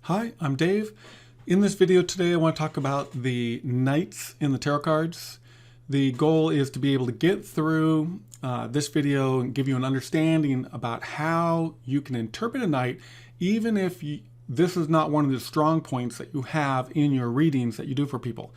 Hi, I'm Dave. In this video today, I want to talk about the nights in the tarot cards. The goal is to be able to get through this video and give you an understanding about how you can interpret a night, even if this is not one of the strong points that you have in your readings that you do for people.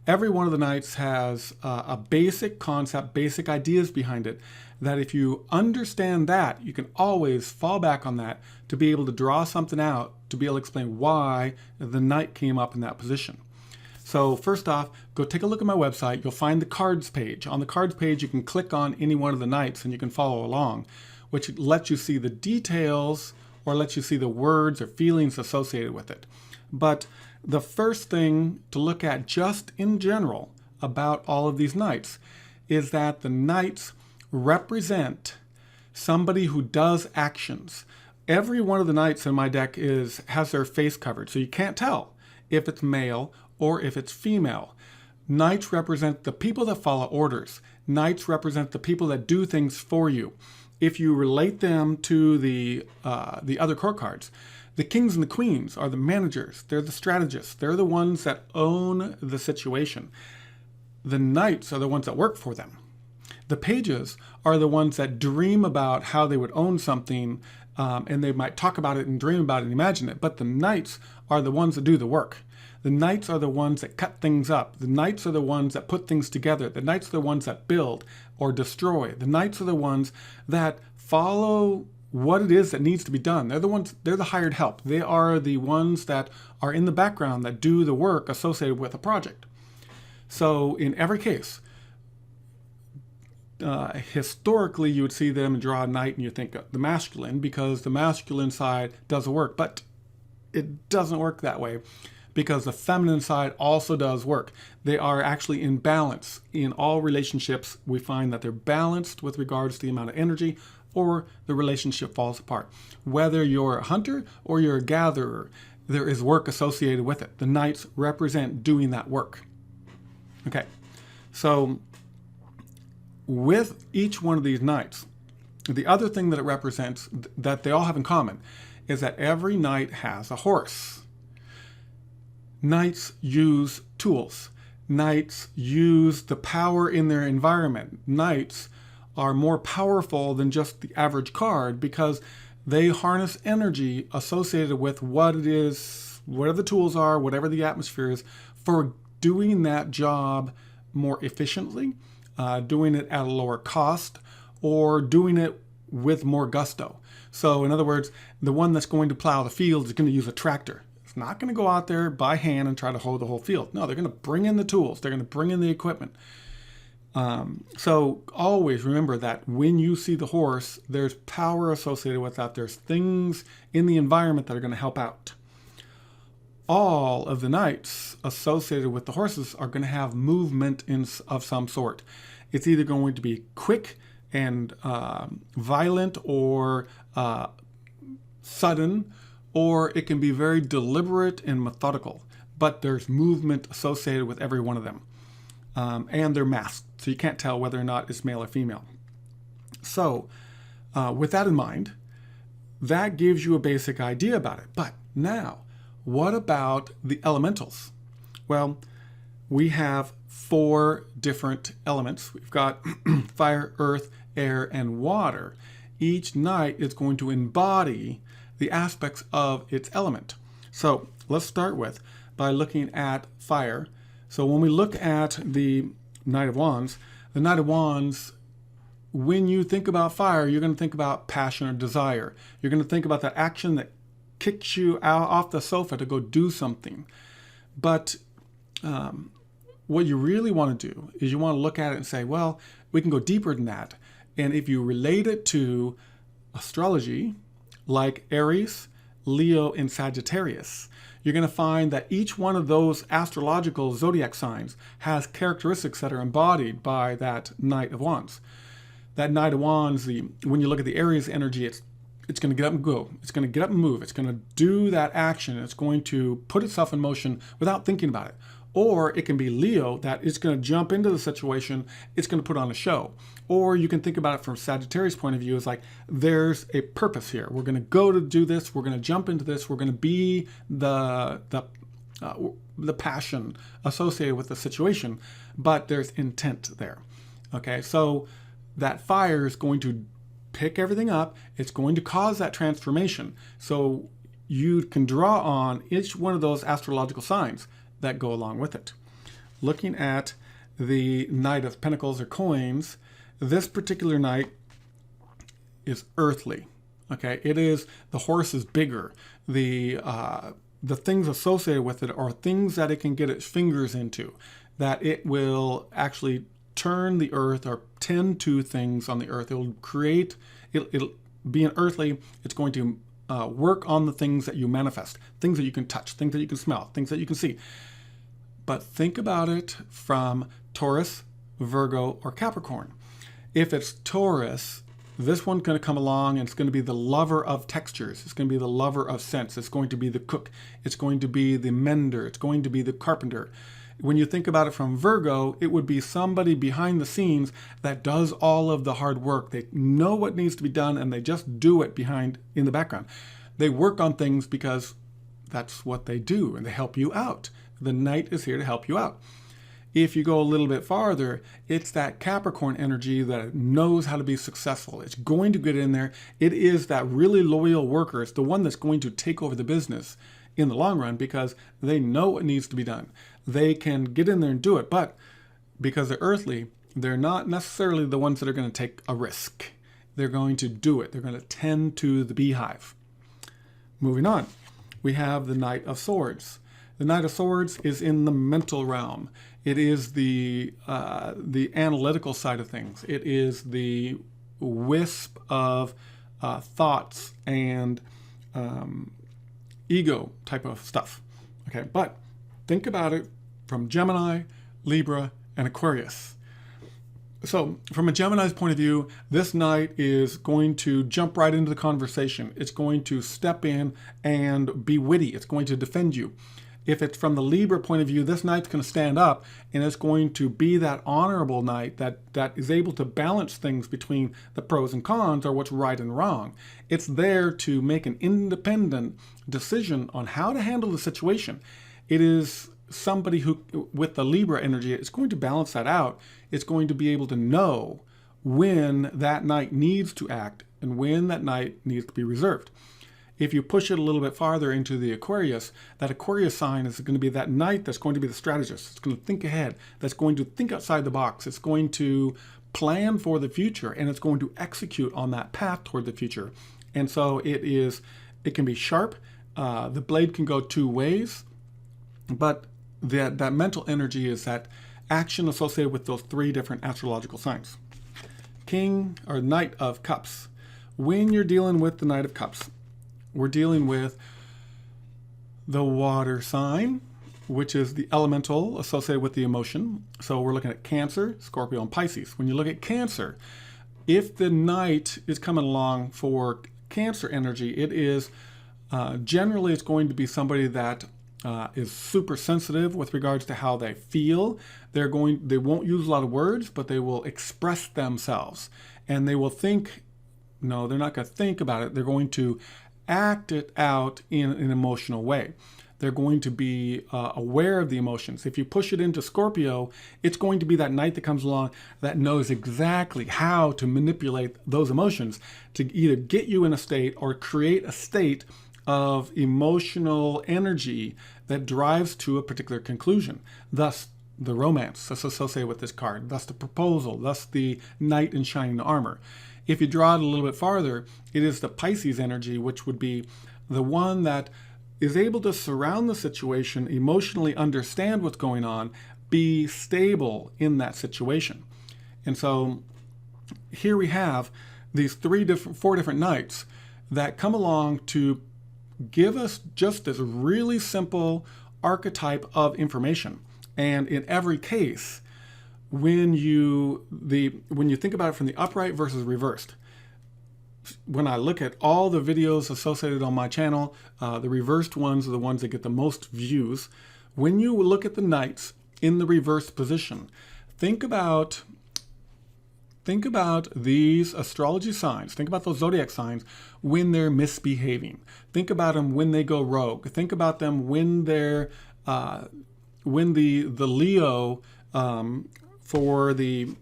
Every one of the nights has a basic concept, basic ideas behind it, that if you understand that, you can always fall back on that to be able to draw something out, to be able to explain why the night came up in that position. So first off, go take a look at my website. You'll find the cards page. On the cards page, you can click on any one of the nights and you can follow along, which lets you see the details or lets you see the words or feelings associated with it. But the first thing to look at just in general about all of these nights is that the nights represent somebody who does actions. Every one of the nights in my deck has their face covered, so you can't tell if it's male or if it's female. Knights represent the people that follow orders. Knights represent the people that do things for you. If you relate them to the other court cards, the kings and the queens are the managers. They're the strategists. They're the ones that own the situation. The knights are the ones that work for them. The pages are the ones that dream about how they would own something, and they might talk about it and dream about it and imagine it. But the knights are the ones that do the work. The knights are the ones that cut things up. The knights are the ones that put things together. The knights are the ones that build or destroy. The knights are the ones that follow what it is that needs to be done. They're the hired help. They are the ones that are in the background that do the work associated with a project. So in every case, historically, you would see them and draw a knight and you think the masculine, because the masculine side does the work, but it doesn't work that way because the feminine side also does work. They are actually in balance. In all relationships, we find that they're balanced with regards to the amount of energy, or the relationship falls apart. Whether you're a hunter or you're a gatherer, there is work associated with it. The knights represent doing that work. Okay, so with each one of these knights, the other thing that it represents that they all have in common is that every knight has a horse. Knights use tools. Knights use the power in their environment. Knights are more powerful than just the average card because they harness energy associated with what it is, whatever the tools are, whatever the atmosphere is, for doing that job more efficiently, doing it at a lower cost, or doing it with more gusto. So in other words, the one that's going to plow the field is going to use a tractor. It's not going to go out there by hand and try to hoe the whole field. No, they're going to bring in the tools. They're going to bring in the equipment. So always remember that when you see the horse, there's power associated with that. There's things in the environment that are going to help out. All of the knights associated with the horses are going to have movement of some sort. It's either going to be quick and violent or sudden, or it can be very deliberate and methodical. But there's movement associated with every one of them. And they're masked, so you can't tell whether or not it's male or female. So with that in mind, that gives you a basic idea about it. But now, what about the elementals? Well, we have 4 different elements. We've got fire, earth, air, and water. Each knight is going to embody the aspects of its element. So let's start by looking at fire. So when we look at the Knight of Wands, the Knight of Wands, when you think about fire, you're going to think about passion or desire. You're going to think about that action that kicks you out off the sofa to go do something. But what you really want to do is you want to look at it and say, well, we can go deeper than that. And if you relate it to astrology, like Aries, Leo, and Sagittarius, you're going to find that each one of those astrological zodiac signs has characteristics that are embodied by that Knight of Wands. That Knight of Wands, when you look at the Aries energy, it's going to get up and go. It's going to get up and move. It's going to do that action. It's going to put itself in motion without thinking about it. Or it can be Leo, that it's going to jump into the situation, it's going to put on a show. Or you can think about it from Sagittarius' point of view as like, there's a purpose here. We're going to go to do this. We're going to jump into this. We're going to be the passion associated with the situation, but there's intent there. Okay, so that fire is going to pick everything up. It's going to cause that transformation. So you can draw on each one of those astrological signs that go along with it. Looking at the Knight of Pentacles or coins, this particular knight is earthly. Okay, it is, the horse is bigger. The things associated with it are things that it can get its fingers into, that it will actually turn the earth or tend to things on the earth. It'll create, it'll be an earthly, it's going to work on the things that you manifest, things that you can touch, things that you can smell, things that you can see. But think about it from Taurus, Virgo, or Capricorn. If it's Taurus, this one's going to come along and it's going to be the lover of textures. It's going to be the lover of scents. It's going to be the cook. It's going to be the mender. It's going to be the carpenter. When you think about it from Virgo, it would be somebody behind the scenes that does all of the hard work. They know what needs to be done and they just do it behind in the background. They work on things because that's what they do and they help you out. The knight is here to help you out. If you go a little bit farther, it's that Capricorn energy that knows how to be successful. It's going to get in there. It is that really loyal worker. It's the one that's going to take over the business in the long run because they know what needs to be done. They can get in there and do it, but because they're earthly, they're not necessarily the ones that are going to take a risk. They're going to do it. They're going to tend to the beehive. Moving on, we have the Knight of Swords. The Knight of Swords is in the mental realm. It is the analytical side of things. It is the wisp of thoughts and ego type of stuff. Okay, but think about it from Gemini, Libra, and Aquarius. So from a Gemini's point of view, this knight is going to jump right into the conversation. It's going to step in and be witty. It's going to defend you. If it's from the Libra point of view, this knight's going to stand up and it's going to be that honorable knight that is able to balance things between the pros and cons or what's right and wrong. It's there to make an independent decision on how to handle the situation. It is somebody who, with the Libra energy, is going to balance that out. It's going to be able to know when that knight needs to act and when that knight needs to be reserved. If you push it a little bit farther into the Aquarius, that Aquarius sign is going to be that knight that's going to be the strategist. It's going to think ahead. That's going to think outside the box. It's going to plan for the future, and it's going to execute on that path toward the future. And so it can be sharp. The blade can go two ways, but that mental energy is that action associated with those three different astrological signs. King or Knight of Cups. When you're dealing with the Knight of Cups, we're dealing with the water sign, which is the elemental associated with the emotion. So we're looking at Cancer, Scorpio, and Pisces. When you look at Cancer, if the knight is coming along for Cancer energy, it is generally it's going to be somebody that is super sensitive with regards to how they feel. They won't use a lot of words, but they will express themselves, and they will think. No, they're not going to think about it. They're going to act it out in an emotional way. They're going to be aware of the emotions. If you push it into Scorpio, it's going to be that knight that comes along that knows exactly how to manipulate those emotions to either get you in a state or create a state of emotional energy that drives to a particular conclusion. Thus, the romance that's associated with this card, thus the proposal, thus the knight in shining armor. If you draw it a little bit farther, it is the Pisces energy, which would be the one that is able to surround the situation, emotionally understand what's going on, be stable in that situation. And so here we have these four different knights that come along to give us just this really simple archetype of information. And in every case, when you think about it from the upright versus reversed, when I look at all the videos associated on my channel, the reversed ones are the ones that get the most views. When you look at the knights in the reverse position, think about these astrology signs. Think about those zodiac signs when they're misbehaving. Think about them when they go rogue. Think about them when they're when the Leo for the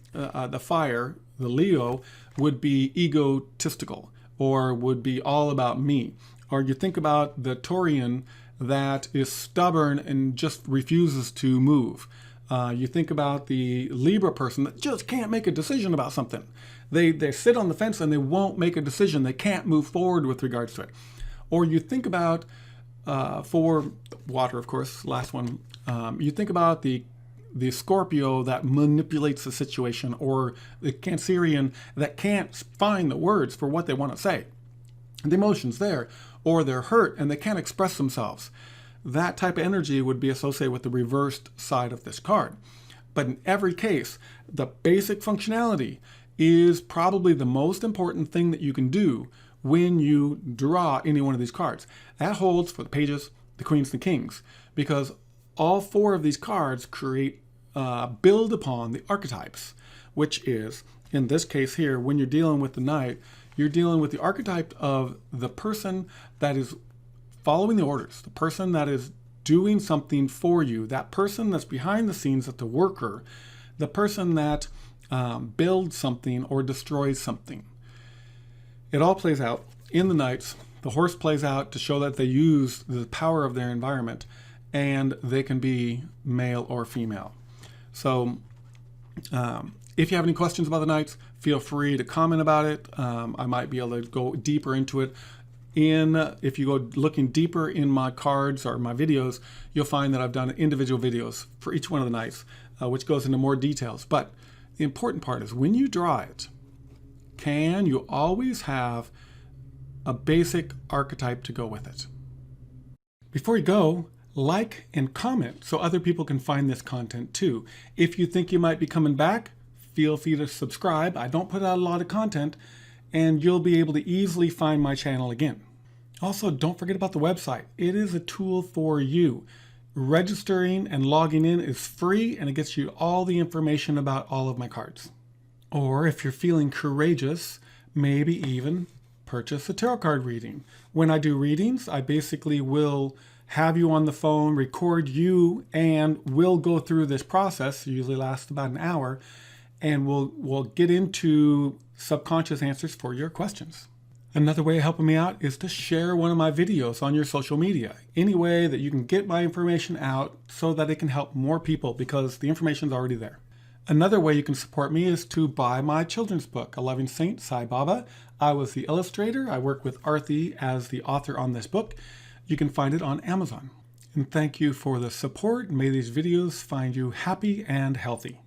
fire, the Leo would be egotistical or would be all about me. Or you think about the Taurian that is stubborn and just refuses to move. You think about the Libra person that just can't make a decision about something. They sit on the fence and they won't make a decision. They can't move forward with regards to it. Or you think about, for water, of course, last one, you think about the Scorpio that manipulates the situation, or the Cancerian that can't find the words for what they want to say. The emotion's there, or they're hurt and they can't express themselves. That type of energy would be associated with the reversed side of this card. But in every case, the basic functionality is probably the most important thing that you can do when you draw any one of these cards. That holds for the pages, the queens, and the kings, because all four of these cards build upon the archetypes, which is, in this case here, when you're dealing with the knight, you're dealing with the archetype of the person that is following the orders, the person that is doing something for you, that person that's behind the scenes, that's the worker, the person that builds something or destroys something. It all plays out in the knights. The horse plays out to show that they use the power of their environment, and they can be male or female. So if you have any questions about the knights, feel free to comment about it. I might be able to go deeper into it. If you go looking deeper in my cards or my videos, you'll find that I've done individual videos for each one of the knights, which goes into more details. But the important part is when you draw it, can you always have a basic archetype to go with it? Before you go, like and comment so other people can find this content too. If you think you might be coming back, feel free to subscribe. I don't put out a lot of content, and you'll be able to easily find my channel again. Also, don't forget about the website. It is a tool for you. Registering and logging in is free, and it gets you all the information about all of my cards. Or if you're feeling courageous, maybe even purchase a tarot card reading. When I do readings, I basically will have you on the phone, record you, and we'll go through this process. It usually lasts about an hour, and we'll get into subconscious answers for your questions. Another way of helping me out is to share one of my videos on your social media. Any way that you can get my information out so that it can help more people, because the information is already there. Another way you can support me is to buy my children's book, A Loving Saint, Sai Baba. I was the illustrator. I work with Arthi as the author on this book. You can find it on Amazon. And thank you for the support. May these videos find you happy and healthy.